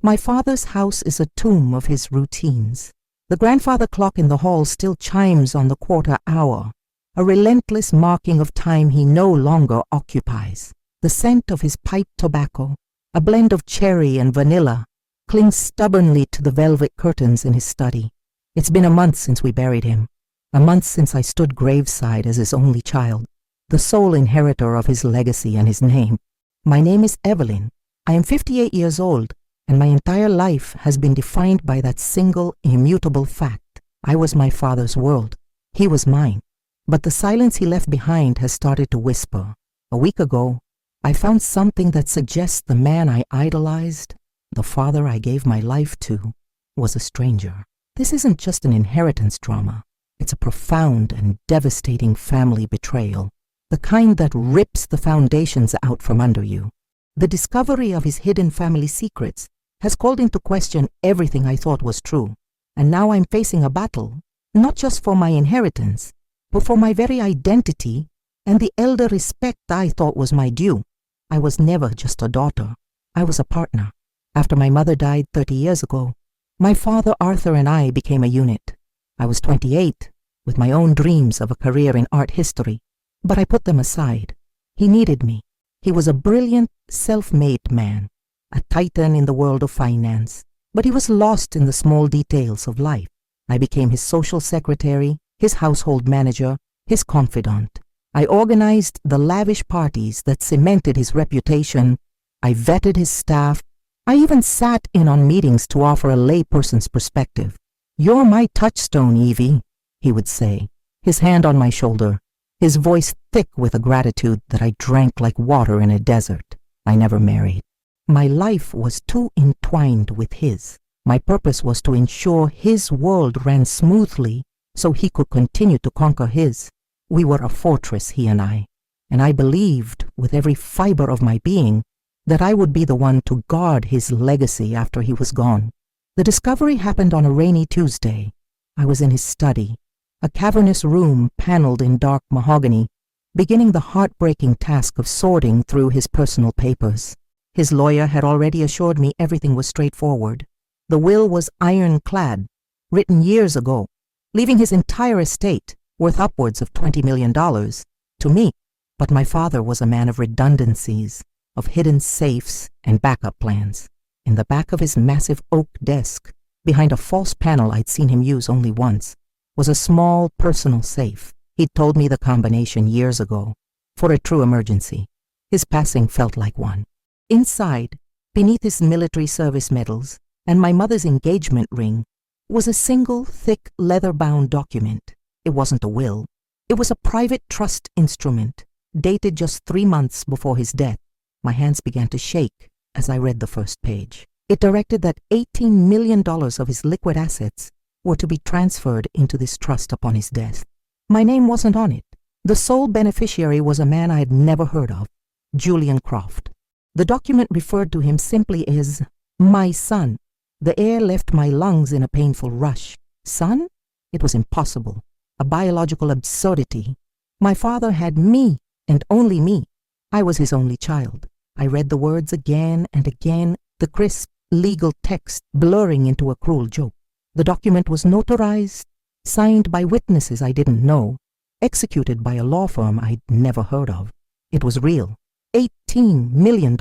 My father's house is a tomb of his routines. The grandfather clock in the hall still chimes on the quarter hour, a relentless marking of time he no longer occupies. The scent of his pipe tobacco, a blend of cherry and vanilla, clings stubbornly to the velvet curtains in his study. It's been a month since we buried him, a month since I stood graveside as his only child, the sole inheritor of his legacy and his name. My name is Evelyn. I am 58 years old, and my entire life has been defined by that single immutable fact. I was my father's world. He was mine. But the silence he left behind has started to whisper. A week ago, I found something that suggests the man I idolized, the father I gave my life to, was a stranger. This isn't just an inheritance drama. It's a profound and devastating family betrayal, the kind that rips the foundations out from under you. The discovery of his hidden family secrets has called into question everything I thought was true, and now I'm facing a battle, not just for my inheritance, but for my very identity and the elder respect I thought was my due. I was never just a daughter. I was a partner. After my mother died 30 years ago, my father Arthur and I became a unit. I was 28, with my own dreams of a career in art history, but I put them aside. He needed me. He was a brilliant, self-made man, a titan in the world of finance, but he was lost in the small details of life. I became his social secretary, his household manager, his confidant. I organized the lavish parties that cemented his reputation. I vetted his staff. I even sat in on meetings to offer a layperson's perspective. "You're my touchstone, Evie," he would say, his hand on my shoulder, his voice thick with a gratitude that I drank like water in a desert. I never married. My life was too entwined with his. My purpose was to ensure his world ran smoothly so he could continue to conquer his. We were a fortress, he and I believed with every fiber of my being that I would be the one to guard his legacy after he was gone. The discovery happened on a rainy Tuesday. I was in his study, a cavernous room paneled in dark mahogany, beginning the heartbreaking task of sorting through his personal papers. His lawyer had already assured me everything was straightforward. The will was ironclad, written years ago, leaving his entire estate, worth upwards of $20 million, to me. But my father was a man of redundancies, of hidden safes and backup plans. In the back of his massive oak desk, behind a false panel I'd seen him use only once, was a small personal safe. He'd told me the combination years ago, for a true emergency. His passing felt like one. Inside, beneath his military service medals and my mother's engagement ring, was a single, thick, leather-bound document. It wasn't a will. It was a private trust instrument, dated just 3 months before his death. My hands began to shake as I read the first page. It directed that $18 million of his liquid assets were to be transferred into this trust upon his death. My name wasn't on it. The sole beneficiary was a man I had never heard of, Julian Croft. The document referred to him simply as my son. The air left my lungs in a painful rush. Son? It was impossible. A biological absurdity. My father had me, and only me. I was his only child. I read the words again and again, the crisp, legal text blurring into a cruel joke. The document was notarized, signed by witnesses I didn't know, executed by a law firm I'd never heard of. It was real. $18 million.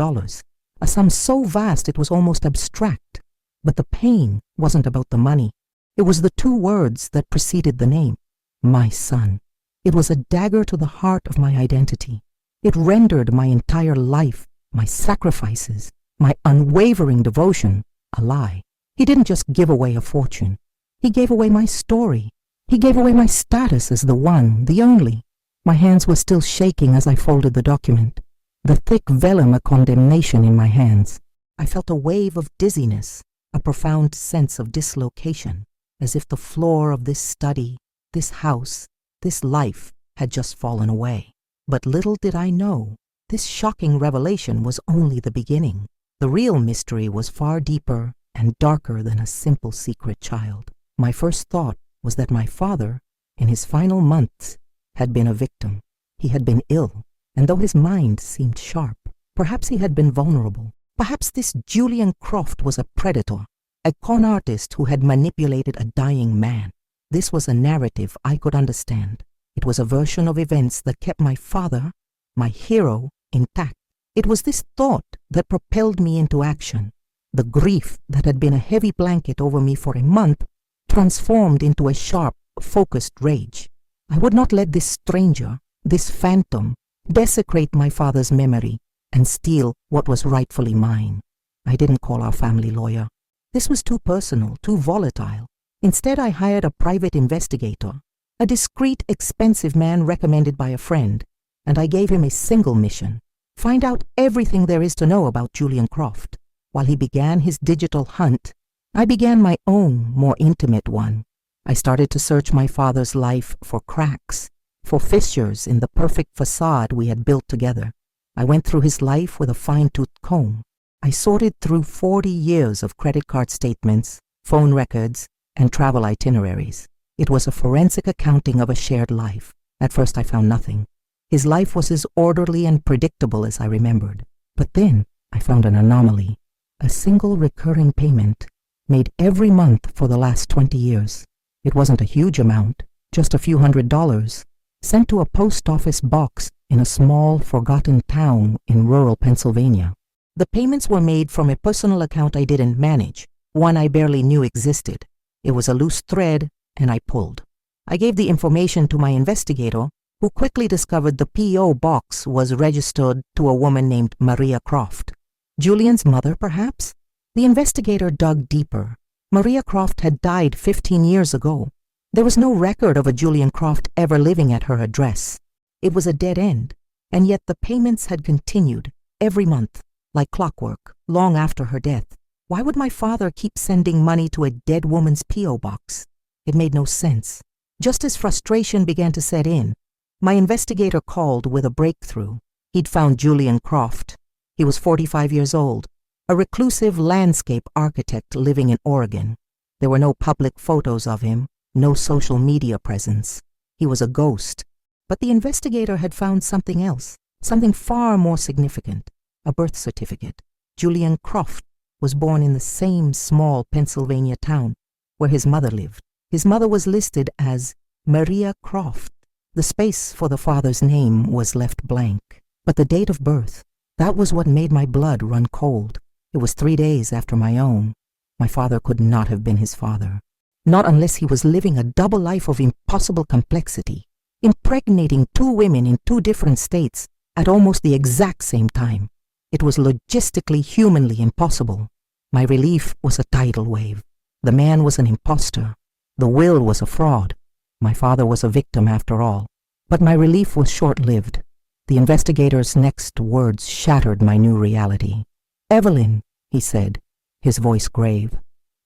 A sum so vast it was almost abstract. But the pain wasn't about the money. It was the 2 words that preceded the name. My son. It was a dagger to the heart of my identity. It rendered my entire life, my sacrifices, my unwavering devotion, a lie. He didn't just give away a fortune. He gave away my story. He gave away my status as the one, the only. My hands were still shaking as I folded the document, the thick vellum of condemnation in my hands. I felt a wave of dizziness, a profound sense of dislocation, as if the floor of this study, this house, this life had just fallen away. But little did I know, this shocking revelation was only the beginning. The real mystery was far deeper and darker than a simple secret child. My first thought was that my father, in his final months, had been a victim. He had been ill, and though his mind seemed sharp, perhaps he had been vulnerable. Perhaps this Julian Croft was a predator, a con artist who had manipulated a dying man. This was a narrative I could understand. It was a version of events that kept my father, my hero, intact. It was this thought that propelled me into action. The grief that had been a heavy blanket over me for a month transformed into a sharp, focused rage. I would not let this stranger, this phantom, desecrate my father's memory and steal what was rightfully mine. I didn't call our family lawyer. This was too personal, too volatile. Instead, I hired a private investigator, a discreet, expensive man recommended by a friend, and I gave him a single mission: find out everything there is to know about Julian Croft. While he began his digital hunt, I began my own, more intimate one. I started to search my father's life for cracks, for fissures in the perfect facade we had built together. I went through his life with a fine-toothed comb. I sorted through 40 years of credit card statements, phone records, and travel itineraries. It was a forensic accounting of a shared life. At first I found nothing. His life was as orderly and predictable as I remembered. But then I found an anomaly. A single recurring payment, made every month for the last 20 years. It wasn't a huge amount, just a few $100s, sent to a post office box in a small, forgotten town in rural Pennsylvania. The payments were made from a personal account I didn't manage, one I barely knew existed. It was a loose thread, and I pulled. I gave the information to my investigator, who quickly discovered the P.O. box was registered to a woman named Maria Croft. Julian's mother, perhaps? The investigator dug deeper. Maria Croft had died 15 years ago. There was no record of a Julian Croft ever living at her address. It was a dead end, and yet the payments had continued, every month, like clockwork, long after her death. Why would my father keep sending money to a dead woman's P.O. box? It made no sense. Just as frustration began to set in, my investigator called with a breakthrough. He'd found Julian Croft. He was 45 years old, a reclusive landscape architect living in Oregon. There were no public photos of him, no social media presence. He was a ghost. But the investigator had found something else, something far more significant: a birth certificate. Julian Croft was born in the same small Pennsylvania town where his mother lived. His mother was listed as Maria Croft. The space for the father's name was left blank. But the date of birth, that was what made my blood run cold. It was 3 days after my own. My father could not have been his father. Not unless he was living a double life of impossible complexity, impregnating 2 women in 2 different states at almost the exact same time. It was logistically, humanly impossible. My relief was a tidal wave. The man was an imposter. The will was a fraud. My father was a victim after all. But my relief was short-lived. The investigator's next words shattered my new reality. "Evelyn," he said, his voice grave,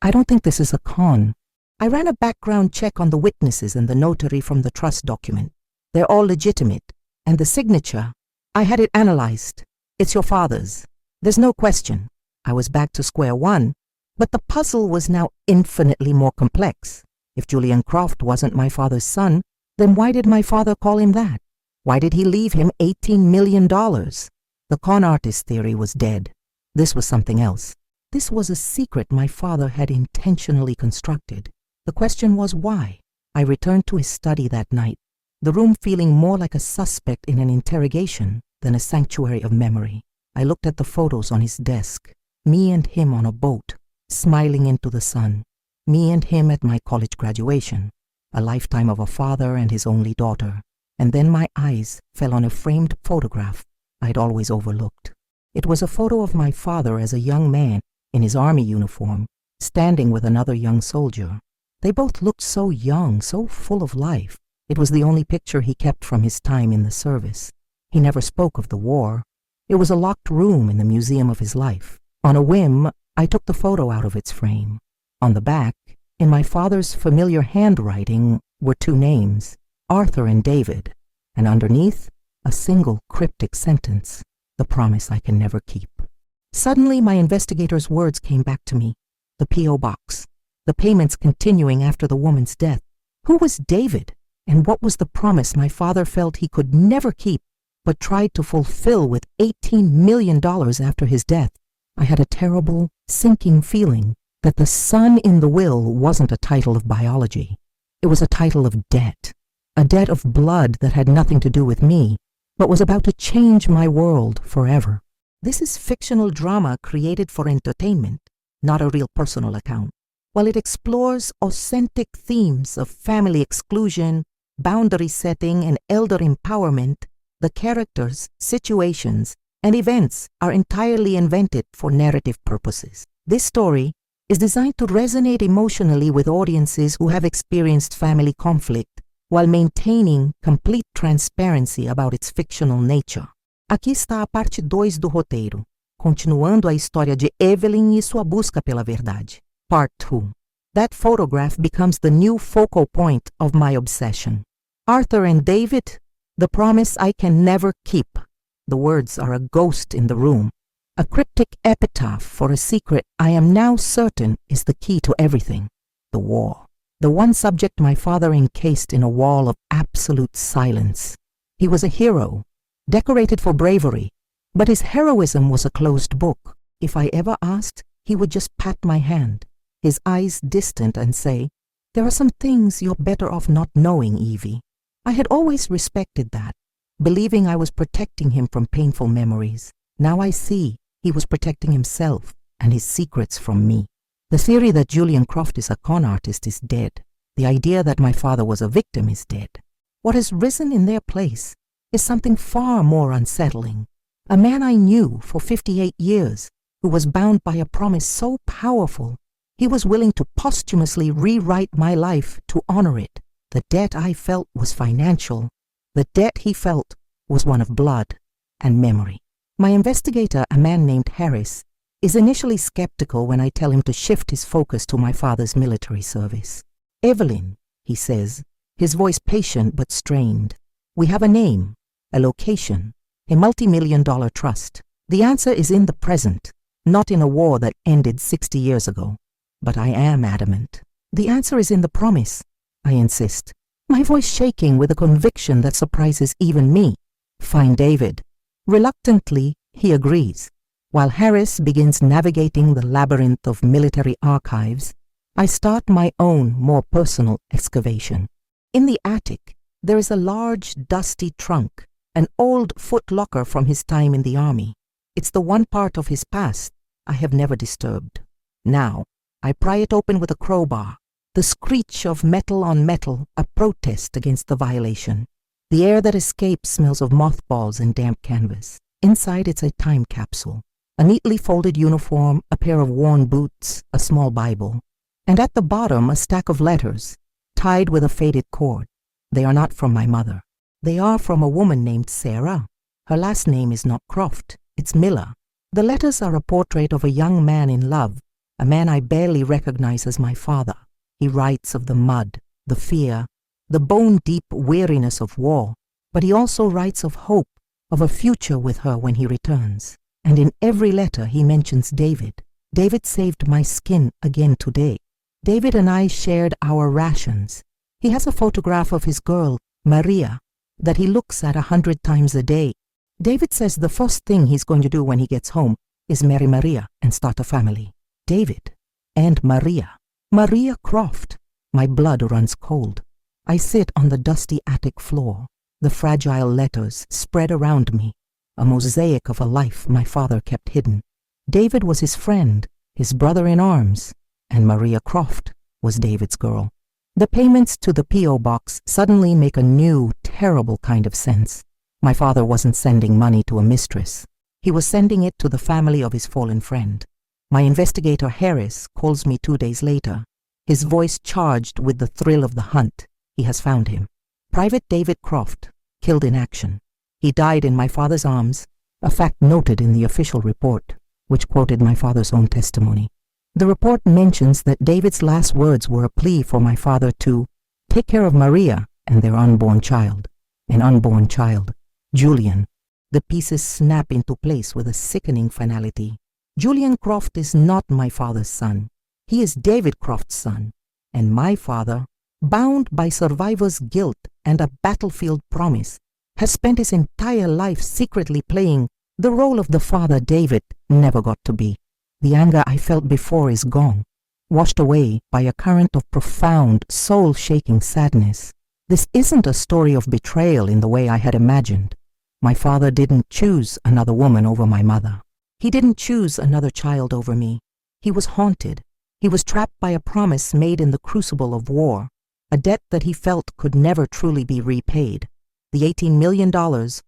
"I don't think this is a con. I ran a background check on the witnesses and the notary from the trust document. They're all legitimate. And the signature, I had it analyzed. It's your father's. There's no question." I was back to square one, but the puzzle was now infinitely more complex. If Julian Croft wasn't my father's son, then why did my father call him that? Why did he leave him $18 million? The con artist theory was dead. This was something else. This was a secret my father had intentionally constructed. The question was why? I returned to his study that night, the room feeling more like a suspect in an interrogation than a sanctuary of memory. I looked at the photos on his desk. Me and him on a boat, smiling into the sun. Me and him at my college graduation. A lifetime of a father and his only daughter. And then my eyes fell on a framed photograph I'd always overlooked. It was a photo of my father as a young man in his army uniform, standing with another young soldier. They both looked so young, so full of life. It was the only picture he kept from his time in the service. He never spoke of the war. It was a locked room in the museum of his life. On a whim, I took the photo out of its frame. On the back, in my father's familiar handwriting, were 2 names, Arthur and David, and underneath, a single cryptic sentence, the promise I can never keep. Suddenly, my investigator's words came back to me. The P.O. box, the payments continuing after the woman's death. Who was David, and what was the promise my father felt he could never keep, but tried to fulfill with $18 million after his death? I had a terrible, sinking feeling that the son in the will wasn't a title of biology. It was a title of debt, a debt of blood that had nothing to do with me, but was about to change my world forever. This is fictional drama created for entertainment, not a real personal account. While it explores authentic themes of family exclusion, boundary setting, and elder empowerment, the characters, situations, and events are entirely invented for narrative purposes. This story is designed to resonate emotionally with audiences who have experienced family conflict while maintaining complete transparency about its fictional nature. Aqui está a parte 2 do roteiro, continuando a história de Evelyn e sua busca pela verdade. Part 2. That photograph becomes the new focal point of my obsession. Arthur and David, the promise I can never keep. The words are a ghost in the room, a cryptic epitaph for a secret I am now certain is the key to everything. The war. The one subject my father encased in a wall of absolute silence. He was a hero, decorated for bravery, but his heroism was a closed book. If I ever asked, he would just pat my hand, his eyes distant, and say, "There are some things you're better off not knowing, Evie." I had always respected that, believing I was protecting him from painful memories. Now I see he was protecting himself and his secrets from me. The theory that Julian Croft is a con artist is dead. The idea that my father was a victim is dead. What has risen in their place is something far more unsettling. A man I knew for 58 years, who was bound by a promise so powerful, he was willing to posthumously rewrite my life to honor it. The debt I felt was financial. The debt he felt was one of blood and memory. My investigator, a man named Harris, is initially skeptical when I tell him to shift his focus to my father's military service. "Evelyn," he says, his voice patient but strained. "We have a name, a location, a multi-million-dollar trust. The answer is in the present, not in a war that ended 60 years ago." But I am adamant. "The answer is in the promise," I insist, my voice shaking with a conviction that surprises even me. "Find David." Reluctantly, he agrees. While Harris begins navigating the labyrinth of military archives, I start my own, more personal excavation. In the attic, there is a large, dusty trunk, an old footlocker from his time in the army. It's the one part of his past I have never disturbed. Now, I pry it open with a crowbar, the screech of metal on metal, a protest against the violation. The air that escapes smells of mothballs and damp canvas. Inside, it's a time capsule. A neatly folded uniform, a pair of worn boots, a small Bible, and at the bottom a stack of letters, tied with a faded cord. They are not from my mother. They are from a woman named Sarah. Her last name is not Croft, it's Miller. The letters are a portrait of a young man in love, a man I barely recognize as my father. He writes of the mud, the fear, the bone-deep weariness of war, but he also writes of hope, of a future with her when he returns. And in every letter he mentions David. David saved my skin again today. David and I shared our rations. He has a photograph of his girl, Maria, that he looks at 100 times a day. David says the first thing he's going to do when he gets home is marry Maria and start a family. David and Maria. Maria Croft. My blood runs cold. I sit on the dusty attic floor, the fragile letters spread around me, a mosaic of a life my father kept hidden. David was his friend, his brother in arms, and Maria Croft was David's girl. The payments to the P.O. box suddenly make a new, terrible kind of sense. My father wasn't sending money to a mistress. He was sending it to the family of his fallen friend. My investigator Harris calls me 2 days later, his voice charged with the thrill of the hunt. He has found him. Private David Croft, killed in action. He died in my father's arms, a fact noted in the official report, which quoted my father's own testimony. The report mentions that David's last words were a plea for my father to take care of Maria and their unborn child. An unborn child, Julian. The pieces snap into place with a sickening finality. Julian Croft is not my father's son. He is David Croft's son. And my father, bound by survivor's guilt and a battlefield promise, has spent his entire life secretly playing the role of the father David never got to be. The anger I felt before is gone, washed away by a current of profound, soul-shaking sadness. This isn't a story of betrayal in the way I had imagined. My father didn't choose another woman over my mother. He didn't choose another child over me. He was haunted. He was trapped by a promise made in the crucible of war, a debt that he felt could never truly be repaid. The $18 million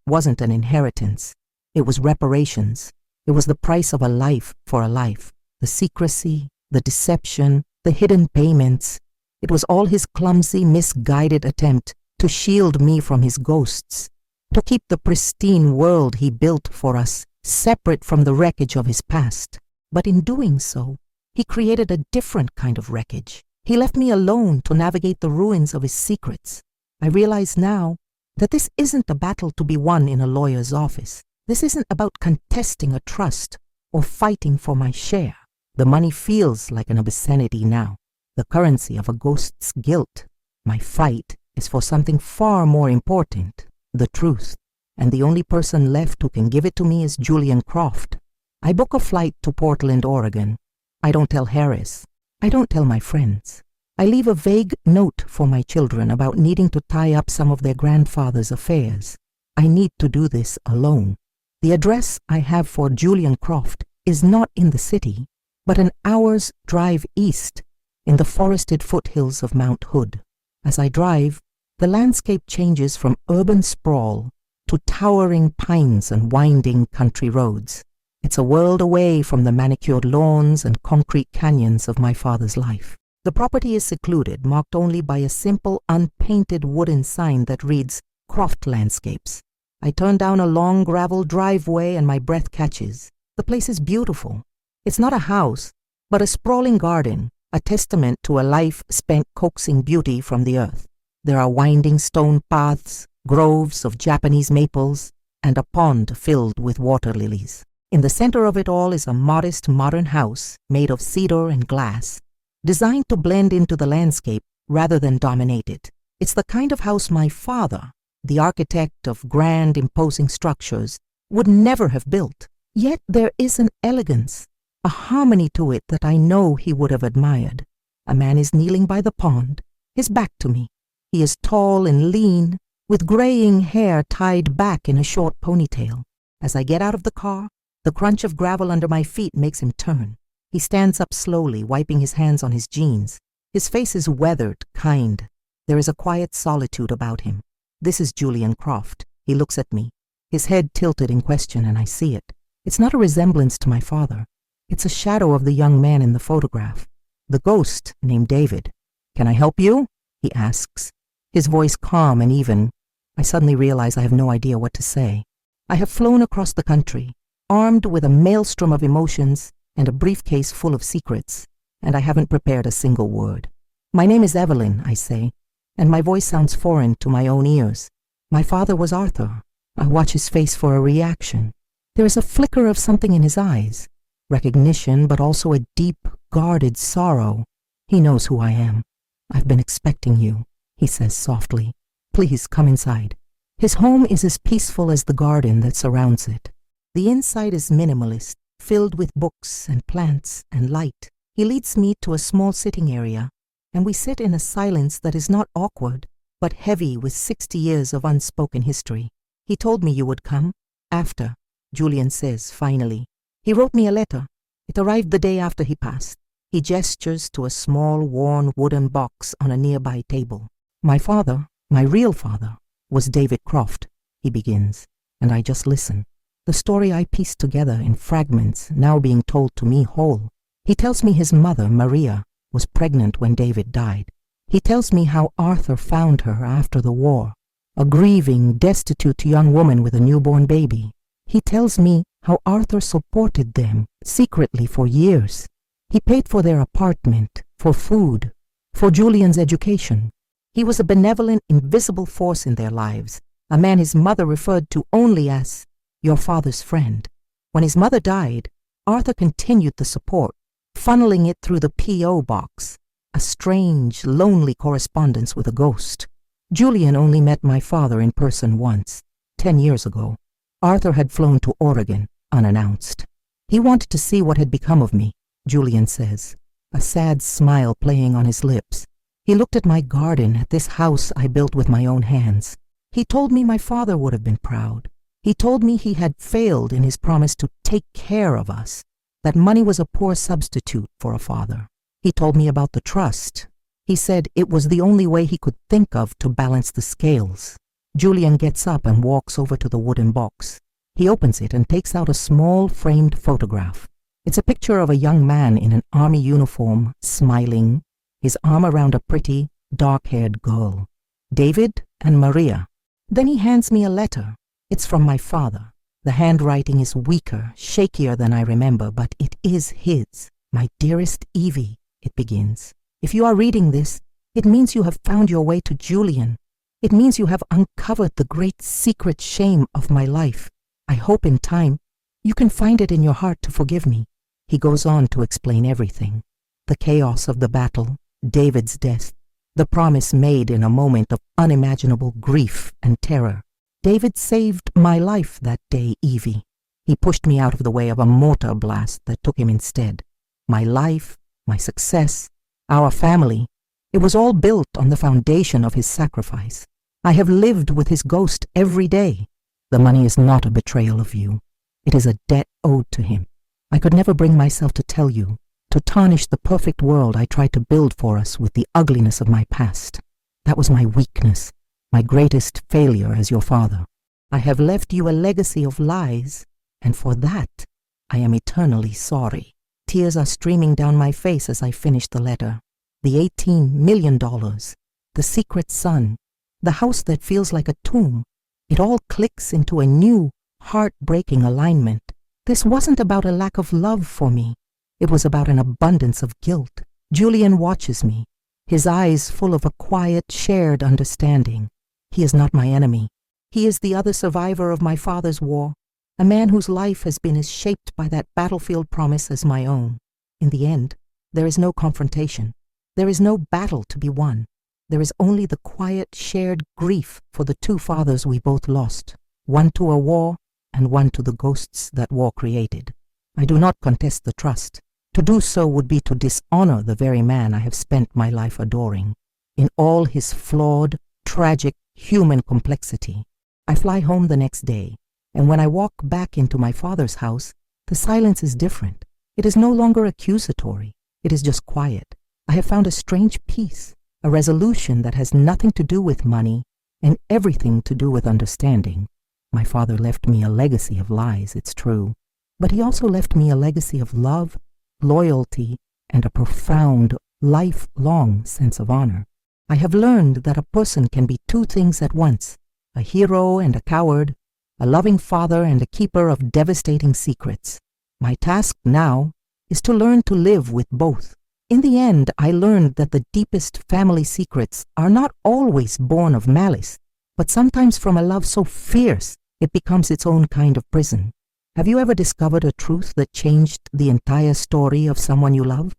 wasn't an inheritance. It was reparations. It was the price of a life for a life. The secrecy, the deception, the hidden payments. It was all his clumsy, misguided attempt to shield me from his ghosts, to keep the pristine world he built for us separate from the wreckage of his past. But in doing so, he created a different kind of wreckage. He left me alone to navigate the ruins of his secrets. I realize now that this isn't a battle to be won in a lawyer's office. This isn't about contesting a trust or fighting for my share. The money feels like an obscenity now, the currency of a ghost's guilt. My fight is for something far more important, the truth. And the only person left who can give it to me is Julian Croft. I book a flight to Portland, Oregon. I don't tell Harris. I don't tell my friends. I leave a vague note for my children about needing to tie up some of their grandfather's affairs. I need to do this alone. The address I have for Julian Croft is not in the city, but an hour's drive east in the forested foothills of Mount Hood. As I drive, the landscape changes from urban sprawl to towering pines and winding country roads. It's a world away from the manicured lawns and concrete canyons of my father's life. The property is secluded, marked only by a simple, unpainted wooden sign that reads, Croft Landscapes. I turn down a long gravel driveway and my breath catches. The place is beautiful. It's not a house, but a sprawling garden, a testament to a life spent coaxing beauty from the earth. There are winding stone paths, groves of Japanese maples, and a pond filled with water lilies. In the center of it all is a modest modern house made of cedar and glass, designed to blend into the landscape rather than dominate it. It's the kind of house my father, the architect of grand, imposing structures, would never have built. Yet there is an elegance, a harmony to it that I know he would have admired. A man is kneeling by the pond, his back to me. He is tall and lean, with graying hair tied back in a short ponytail. As I get out of the car, the crunch of gravel under my feet makes him turn. He stands up slowly, wiping his hands on his jeans. His face is weathered, kind. There is a quiet solitude about him. This is Julian Croft. He looks at me, his head tilted in question, and I see it. It's not a resemblance to my father. It's a shadow of the young man in the photograph, the ghost named David. "Can I help you?" he asks, his voice calm and even. I suddenly realize I have no idea what to say. I have flown across the country, armed with a maelstrom of emotions and a briefcase full of secrets, and I haven't prepared a single word. "My name is Evelyn," I say, and my voice sounds foreign to my own ears. "My father was Arthur." I watch his face for a reaction. There is a flicker of something in his eyes, recognition, but also a deep, guarded sorrow. He knows who I am. "I've been expecting you," he says softly. "Please come inside." His home is as peaceful as the garden that surrounds it. The inside is minimalist, filled with books and plants and light. He leads me to a small sitting area, and we sit in a silence that is not awkward, but heavy with 60 years of unspoken history. "He told me you would come. After," Julian says finally. "He wrote me a letter. It arrived the day after he passed." He gestures to a small, worn wooden box on a nearby table. "My father, my real father, was David Croft," he begins, and I just listen. The story I pieced together in fragments, now being told to me whole. He tells me his mother, Maria, was pregnant when David died. He tells me how Arthur found her after the war, a grieving, destitute young woman with a newborn baby. He tells me how Arthur supported them secretly for years. He paid for their apartment, for food, for Julian's education. He was a benevolent, invisible force in their lives, a man his mother referred to only as your father's friend. When his mother died, Arthur continued the support, funneling it through the P.O. box, a strange, lonely correspondence with a ghost. Julian only met my father in person once, 10 years ago. Arthur had flown to Oregon, unannounced. He wanted to see what had become of me, Julian says, a sad smile playing on his lips. He looked at my garden, at this house I built with my own hands. He told me my father would have been proud. He told me he had failed in his promise to take care of us, that money was a poor substitute for a father. He told me about the trust. He said it was the only way he could think of to balance the scales. Julian gets up and walks over to the wooden box. He opens it and takes out a small framed photograph. It's a picture of a young man in an army uniform, smiling, his arm around a pretty, dark-haired girl. David and Maria. Then he hands me a letter. It's from my father. The handwriting is weaker, shakier than I remember, but it is his. My dearest Evie, it begins. If you are reading this, it means you have found your way to Julian. It means you have uncovered the great secret shame of my life. I hope in time you can find it in your heart to forgive me. He goes on to explain everything. The chaos of the battle, David's death, the promise made in a moment of unimaginable grief and terror. David saved my life that day, Evie. He pushed me out of the way of a mortar blast that took him instead. My life, my success, our family, it was all built on the foundation of his sacrifice. I have lived with his ghost every day. The money is not a betrayal of you. It is a debt owed to him. I could never bring myself to tell you, to tarnish the perfect world I tried to build for us with the ugliness of my past. That was my weakness, my greatest failure as your father. I have left you a legacy of lies, and for that, I am eternally sorry. Tears are streaming down my face as I finish the letter. The $18 million, the secret son, the house that feels like a tomb, it all clicks into a new, heart-breaking alignment. This wasn't about a lack of love for me. It was about an abundance of guilt. Julian watches me, his eyes full of a quiet, shared understanding. He is not my enemy. He is the other survivor of my father's war, a man whose life has been as shaped by that battlefield promise as my own. In the end, there is no confrontation. There is no battle to be won. There is only the quiet, shared grief for the two fathers we both lost, one to a war and one to the ghosts that war created. I do not contest the trust. To do so would be to dishonor the very man I have spent my life adoring. In all his flawed, tragic, human complexity, I fly home the next day, and when I walk back into my father's house, the silence is different. It is no longer accusatory. It is just quiet. I have found a strange peace, a resolution that has nothing to do with money and everything to do with understanding. My father left me a legacy of lies, it's true, but he also left me a legacy of love, loyalty, and a profound, lifelong sense of honor. I have learned that a person can be two things at once, a hero and a coward, a loving father and a keeper of devastating secrets. My task now is to learn to live with both. In the end, I learned that the deepest family secrets are not always born of malice, but sometimes from a love so fierce it becomes its own kind of prison. Have you ever discovered a truth that changed the entire story of someone you love?